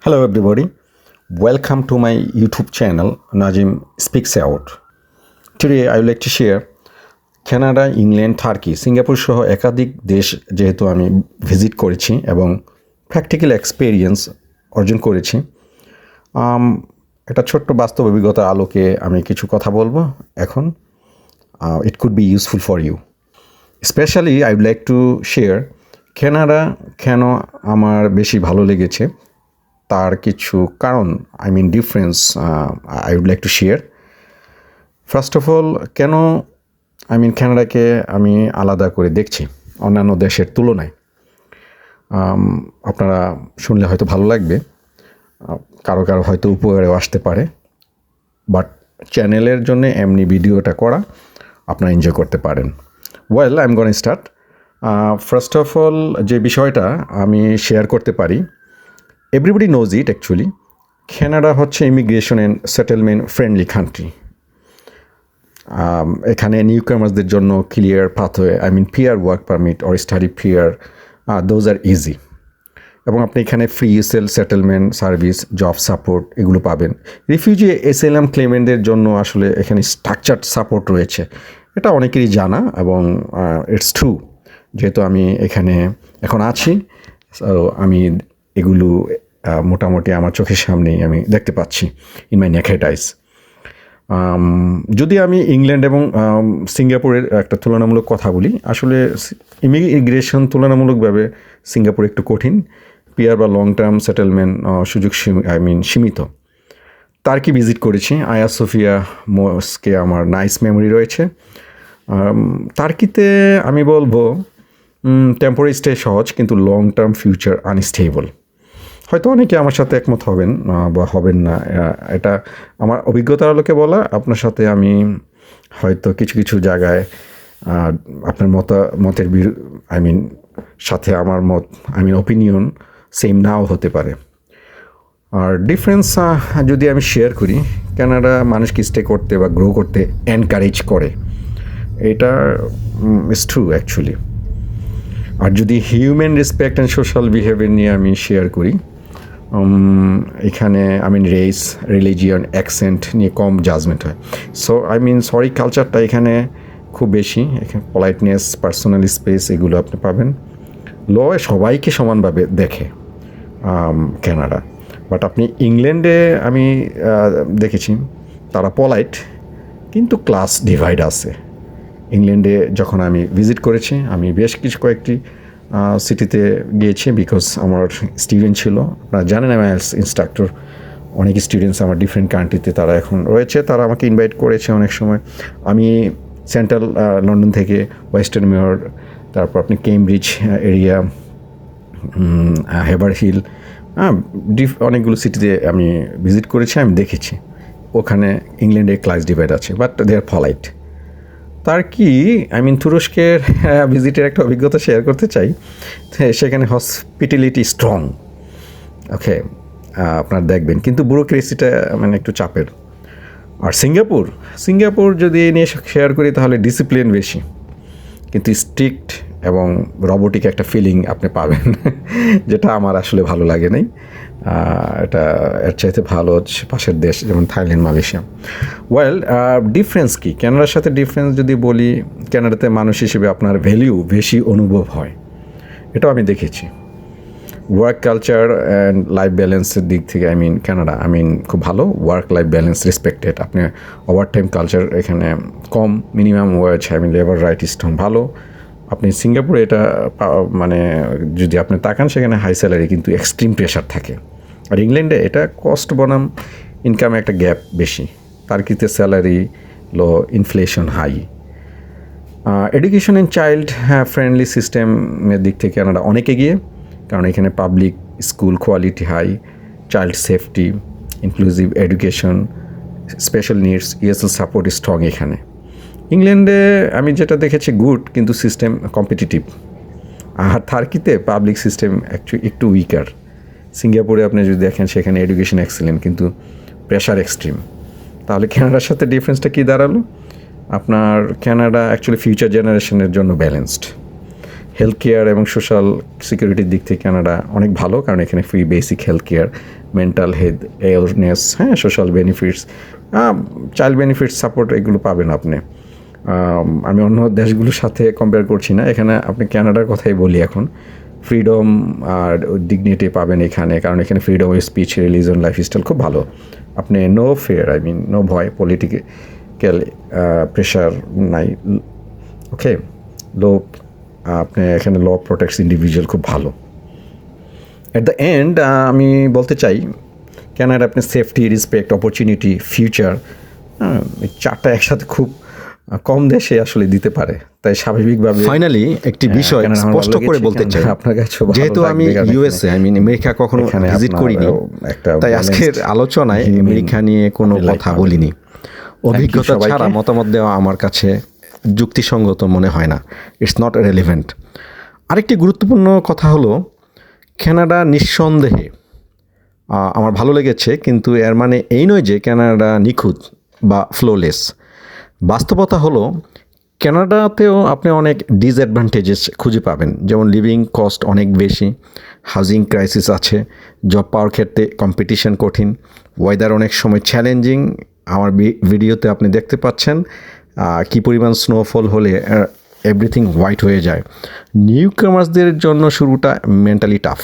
Hello, everybody. Welcome to my YouTube channel, Najim Speaks Out. Today, I would like to share Canada, England, turkey, Singapore সহ একাধিক দেশ যেহেতু আমি visit করেছি এবং প্র্যাকটিক্যাল এক্সপেরিয়েন্স অর্জন করেছি, একটা ছোট্ট বাস্তব অভিজ্ঞতার আলোকে আমি কিছু কথা বলবো এখন। It could be useful for you. Specially I would like to share Canada কেন আমার বেশি ভালো লেগেছে তার কিছু কারণ, difference I would like to share. First of all, কেন কানাডাকে আমি আলাদা করে দেখছি অন্যান্য দেশের তুলনায়। আপনারা শুনলে হয়তো ভালো লাগবে, কারো কারো হয়তো উপকারেও আসতে পারে, বাট চ্যানেলের জন্য এমনি ভিডিওটা করা আপনারা এনজয় করতে পারেন। Well, I am gonna start. First of all, যে বিষয়টা আমি শেয়ার করতে পারি, everybody knows it actually, Canada হচ্ছে immigration and settlement friendly country. এখানে নিউ কামার্সদের জন্য clear pathway, PR work permit or study PR, those are easy. এবং আপনি এখানে free settlement service, job support এগুলো পাবেন। রিফিউজি এসএলএম ক্লেমেন্টদের জন্য আসলে এখানে স্ট্রাকচার্ড সাপোর্ট রয়েছে, এটা অনেকেরই জানা এবং ইটস ট্রু। যেহেতু আমি এখানে এখন আছি, আমি এগুলো মোটামুটি আমার চোখের সামনেই আমি দেখতে পাচ্ছি ইন মাই নেকেড আইস। যদি আমি ইংল্যান্ড এবং সিঙ্গাপুরের একটা তুলনামূলক কথা বলি, আসলে ইমিগ্রেশন তুলনামূলকভাবে সিঙ্গাপুর একটু কঠিন। পিআর বা লং টার্ম সেটেলমেন্ট সুযোগ সীমিত। টার্কি ভিজিট করেছি, আয়া সোফিয়া মস্কে আমার নাইস মেমোরি রয়েছে। টার্কিতে আমি বলবো টেম্পোরারি স্টে সহজ, কিন্তু লং টার্ম ফিউচার আনস্টেবল। হয়তো অনেকে আমার সাথে একমত হবেন বা হবেন না, এটা আমার অভিজ্ঞতার আলোকে বলা। আপনার সাথে আমি হয়তো কিছু কিছু জায়গায় আপনার মতের সাথে আমার মত অপিনিয়ন সেম নাও হতে পারে। আর ডিফারেন্স যদি আমি শেয়ার করি, কানাডা মানুষকে স্টে করতে বা গ্রো করতে এনকারেজ করে, এটা ইজ ট্রু অ্যাকচুয়ালি। আর যদি human respect and social behaviour নিয়ে আমি শেয়ার করি, এখানে রেস, রিলিজিয়ন, অ্যাকসেন্ট নিয়ে কম জাজমেন্ট হয়। সো সরি কালচারটা এখানে খুব বেশি। এখানে পলাইটনেস, পার্সোনাল স্পেস এগুলো আপনি পাবেন। ল সবাইকে সমানভাবে দেখে কানাডা। বাট আপনি ইংল্যান্ডে আমি দেখেছি তারা পলাইট, কিন্তু ক্লাস ডিভাইড আছে। ইংল্যান্ডে যখন আমি ভিজিট করেছি, আমি বেশ কয়েকটি সিটিতে গিয়েছি, বিকজ আমার স্টুডেন্ট ছিল। আপনারা জানেন আমি আইএলটিএস ইনস্ট্রাক্টর। অনেক স্টুডেন্টস আমার ডিফারেন্ট কান্ট্রিতে তারা এখন রয়েছে, তারা আমাকে ইনভাইট করেছে অনেক সময়। আমি সেন্ট্রাল লন্ডন থেকে ওয়েস্টার্ন মেয়র, তারপর আপনি কেমব্রিজ এরিয়া, হেবার হিল, অনেকগুলো সিটিতে আমি ভিজিট করেছি, আমি দেখেছি ওখানে ইংল্যান্ডে ক্লাস ডিভাইড আছে, but they are polite. Turkey তুরস্কের ভিজিটের একটা অভিজ্ঞতা শেয়ার করতে চাই। সেখানে হসপিটালিটি স্ট্রং, ওকে, আপনারা দেখবেন, কিন্তু ব্যুরোক্রেসিটা একটু চাপের। আর সিঙ্গাপুর যদি নিয়ে শেয়ার করি, তাহলে ডিসিপ্লিন বেশি, কিন্তু স্ট্রিক্ট এবং রোবোটিক একটা ফিলিং আপনি পাবেন, যেটা আমার আসলে ভালো লাগে নাই। এটা এর চাইতে ভালো হচ্ছে পাশের দেশ, যেমন থাইল্যান্ড, মালয়েশিয়া। ওয়েল, ডিফারেন্স কী? কানাডার সাথে ডিফারেন্স যদি বলি, কানাডাতে মানুষ হিসেবে আপনার ভ্যালিউ বেশি অনুভব হয়, এটাও আমি দেখেছি। ওয়ার্ক কালচার অ্যান্ড লাইফ ব্যালেন্সের দিক থেকে কানাডা খুব ভালো। Work life balance respected. আপনি ওভার টাইম কালচার এখানে কম, minimum wage, labour right strong, ভালো। আপনি সিঙ্গাপুরে এটা যদি আপনি তাকান, সেখানে হাই স্যালারি, কিন্তু এক্সট্রিম প্রেশার থাকে। আর ইংল্যান্ডে এটা কস্ট বনাম ইনকামে একটা গ্যাপ বেশি। টার্কিতে salary low, inflation high. Education and child friendly সিস্টেমের দিক থেকে কানাডা অনেক এগিয়ে, কারণ এখানে public school quality high, child safety, inclusive education, special needs, ESL support strong এখানে। ইংল্যান্ডে আমি যেটা দেখেছি গুড, কিন্তু সিস্টেম কম্পিটিটিভ। আর টার্কিতে পাবলিক সিস্টেম একটু উইকার। সিঙ্গাপুরে আপনি যদি দেখেন, সেখানে এডুকেশন এক্সেলেন্ট, কিন্তু প্রেশার এক্সট্রিম। তাহলে কানাডার সাথে ডিফারেন্সটা কী দাঁড়ালো? আপনার কানাডা অ্যাকচুয়ালি ফিউচার জেনারেশনের জন্য ব্যালেন্সড। হেলথ কেয়ার এবং সোশ্যাল সিকিউরিটির দিক থেকে কানাডা অনেক ভালো, কারণ এখানে free basic health care, mental health awareness, হ্যাঁ, social benefits, child benefits support, এগুলো পাবেন আপনি। আমি অন্য দেশগুলোর সাথে কম্পেয়ার করছি না, এখানে আপনি কানাডার কথাই বলি এখন। ফ্রিডম আর ডিগনিটি পাবেন এখানে, কারণ এখানে freedom of speech, religion, lifestyle খুব ভালো। আপনি নো ফিয়ার, নো ভয়, পলিটিক্যাল প্রেশার নাই, ওকে, লো, আপনি এখানে ল প্রোটেক্টস ইন্ডিভিজুয়াল, খুব ভালো। অ্যাট দ্য এন্ড আমি বলতে চাই, কানাডা আপনি সেফটি, রেসপেক্ট, অপরচুনিটি, ফিউচার, চারটা একসাথে খুব কম দেশে আসলে দিতে পারে। তাই স্বাভাবিকভাবে ফাইনালি একটি বিষয় স্পষ্ট করে বলতে চাই, আপনার কাছে যেহেতু আমি ইউএসএ, আমেরিকা কখনো ভিজিট করিনি, তাই আজকের আলোচনায় আমেরিকা নিয়ে কোনো কথা বলিনি। অভিজ্ঞতা ছাড়া মতামত দেওয়া আমার কাছে যুক্তিসঙ্গত মনে হয় না, ইটস নট রেলিভেন্ট। আরেকটি গুরুত্বপূর্ণ কথা হলো, কানাডা নিঃসন্দেহে আমার ভালো লেগেছে, কিন্তু এর মানে এই নয় যে কানাডা নিখুঁত বা ফ্লোলেস। বাস্তবতা হলো, কানাডাতেও আপনি অনেক ডিসঅ্যাডভান্টেজেস খুঁজে পাবেন, যেমন লিভিং কস্ট অনেক বেশি, হাউজিং ক্রাইসিস আছে, জব পাওয়ার ক্ষেত্রে কম্পিটিশন কঠিন, ওয়েদার অনেক সময় চ্যালেঞ্জিং। আমার ভিডিওতে আপনি দেখতে পাচ্ছেন কী পরিমাণ স্নোফল হলে এভরিথিং হোয়াইট হয়ে যায়। নিউ কামার্সদের জন্য শুরুটা মেন্টালি টাফ।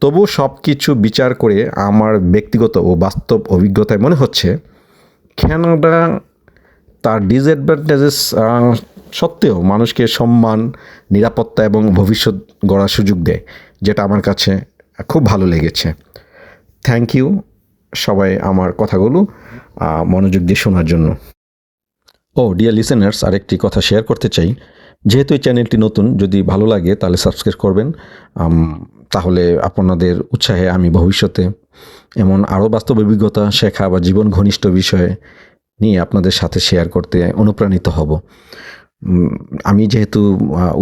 তবু সব কিছু বিচার করে আমার ব্যক্তিগত ও বাস্তব অভিজ্ঞতায় মনে হচ্ছে কানাডা তার ডিসঅ্যাডভান্টেজেস সত্ত্বেও মানুষকে সম্মান, নিরাপত্তা এবং ভবিষ্যৎ গড়ার সুযোগ দেয়, যেটা আমার কাছে খুব ভালো লেগেছে। থ্যাংক ইউ সবাই আমার কথাগুলো মনোযোগ দিয়ে শোনার জন্য। ডিয়ার লিসেনার্স, আরেকটি কথা শেয়ার করতে চাই। যেহেতু এই চ্যানেলটি নতুন, যদি ভালো লাগে তাহলে সাবস্ক্রাইব করবেন। তাহলে আপনাদের উৎসাহে আমি ভবিষ্যতে এমন আরও বাস্তব অভিজ্ঞতা, শেখা বা জীবন ঘনিষ্ঠ বিষয়ে নিয়ে আপনাদের সাথে শেয়ার করতে অনুপ্রাণিত হব। আমি যেহেতু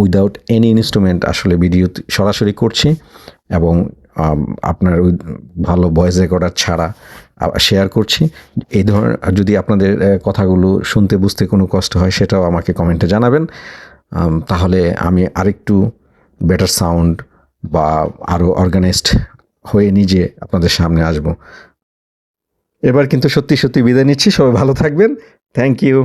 উইদাউট এনি ইনস্ট্রুমেন্ট আসলে ভিডিও সরাসরি করছি, এবং আপনার ভালো ভয়েস রেকর্ডার ছাড়া শেয়ার করছি। এই ধরনের যদি আপনাদের কথাগুলো শুনতে বুঝতে কোনো কষ্ট হয়, সেটাও আমাকে কমেন্টে জানাবেন। তাহলে আমি আরেকটু বেটার সাউন্ড বা আরও অর্গানাইজড হয়ে নিজে আপনাদের সামনে আসব। এবার কিন্তু সত্যি সত্যি বিদায় নিচ্ছি। সবাই ভালো থাকবেন। Thank you.